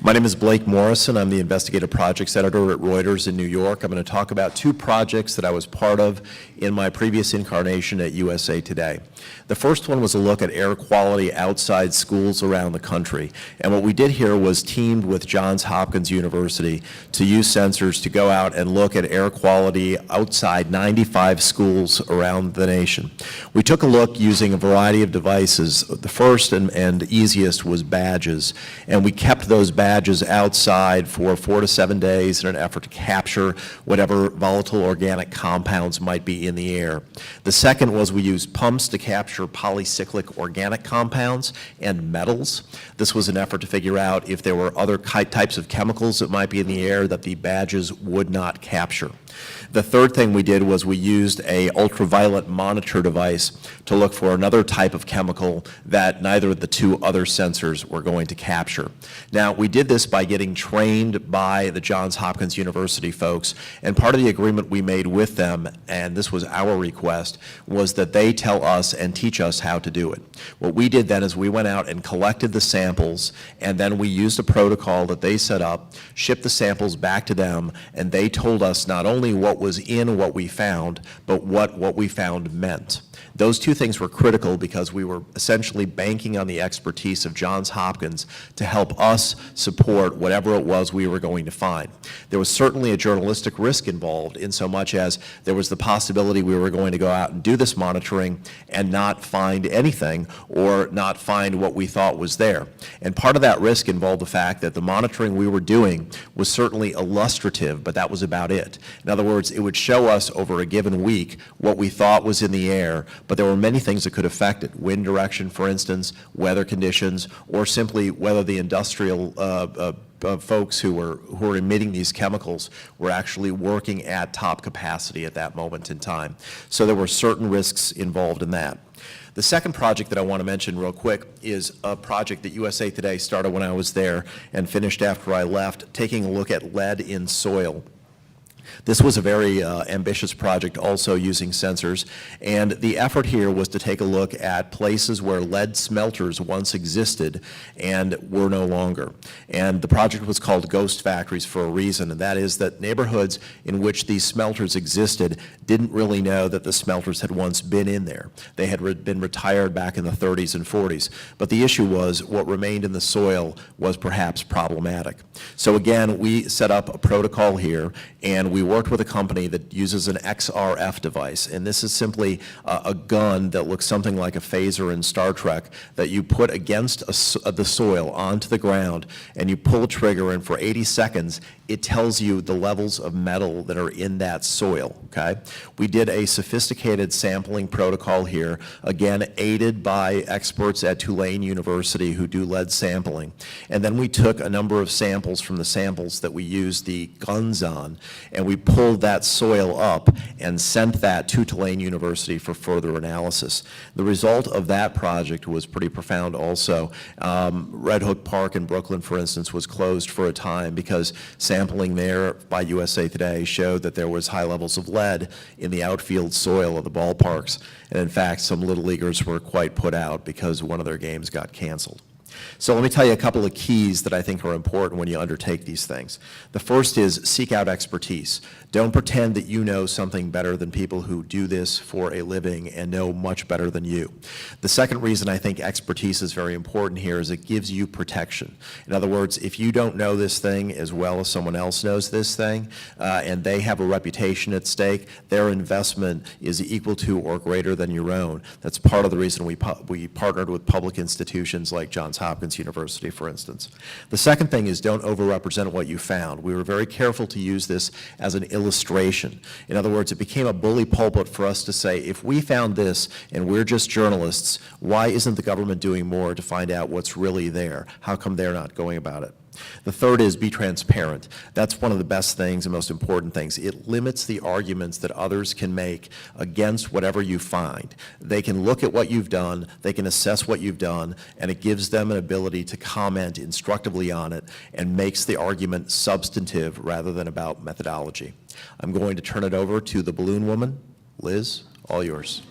My name is Blake Morrison. I'm the investigative projects editor at Reuters in New York. I'm going to talk about two projects that I was part of in my previous incarnation at USA Today. The first one was a look at air quality outside schools around the country. And what we did here was teamed with Johns Hopkins University to use sensors to go out and look at air quality outside 95 schools around the nation. We took a look using a variety of devices. The first and easiest was badges, and we kept those badges outside for 4 to 7 days in an effort to capture whatever volatile organic compounds might be in the air. The second was we used pumps to capture polycyclic organic compounds and metals. This was an effort to figure out if there were other types of chemicals that might be in the air that the badges would not capture. The third thing we did was we used a ultraviolet monitor device to look for another type of chemical that neither of the two other sensors were going to capture. Now, we did this by getting trained by the Johns Hopkins University folks, and part of the agreement we made with them, and this was our request, was that they tell us and teach us how to do it. What we did then is we went out and collected the samples, and then we used a protocol that they set up, shipped the samples back to them, and they told us not only what was in what we found, but what we found meant. Those two things were critical because we were essentially banking on the expertise of Johns Hopkins to help us support whatever it was we were going to find. There was certainly a journalistic risk involved in so much as there was the possibility we were going to go out and do this monitoring and not find anything or not find what we thought was there. And part of that risk involved the fact that the monitoring we were doing was certainly illustrative, but that was about it. In other words, it would show us over a given week what we thought was in the air, but there were many things that could affect it. Wind direction, for instance, weather conditions, or simply whether the industrial folks who were emitting these chemicals were actually working at top capacity at that moment in time. So there were certain risks involved in that. The second project that I want to mention real quick is a project that USA Today started when I was there and finished after I left, taking a look at lead in soil. This was a very ambitious project, also using sensors, and the effort here was to take a look at places where lead smelters once existed and were no longer. And the project was called Ghost Factories for a reason, and that is that neighborhoods in which these smelters existed didn't really know that the smelters had once been in there. They had been retired back in the 30s and 40s, but the issue was what remained in the soil was perhaps problematic. So again, we set up a protocol here, and we worked with a company that uses an XRF device, and this is simply a gun that looks something like a phaser in Star Trek that you put against the soil onto the ground, and you pull a trigger, and for 80 seconds it tells you the levels of metal that are in that soil, okay? We did a sophisticated sampling protocol here, again aided by experts at Tulane University who do lead sampling, and then we took a number of samples from the samples that we used the guns on, and we pulled that soil up and sent that to Tulane University for further analysis. The result of that project was pretty profound also. Red Hook Park in Brooklyn, for instance, was closed for a time because sampling there by USA Today showed that there was high levels of lead in the outfield soil of the ballparks. And in fact, some Little Leaguers were quite put out because one of their games got canceled. So let me tell you a couple of keys that I think are important when you undertake these things. The first is seek out expertise. Don't pretend that you know something better than people who do this for a living and know much better than you. The second reason I think expertise is very important here is it gives you protection. In other words, if you don't know this thing as well as someone else knows this thing, and they have a reputation at stake, their investment is equal to or greater than your own. That's part of the reason we partnered with public institutions like Johns Hopkins University, for instance. The second thing is don't overrepresent what you found. We were very careful to use this as an illustration. In other words, it became a bully pulpit for us to say, if we found this and we're just journalists, why isn't the government doing more to find out what's really there? How come they're not going about it? The third is be transparent. That's one of the best things and most important things. It limits the arguments that others can make against whatever you find. They can look at what you've done, they can assess what you've done, and it gives them an ability to comment instructively on it and makes the argument substantive rather than about methodology. I'm going to turn it over to the balloon woman. Liz, all yours.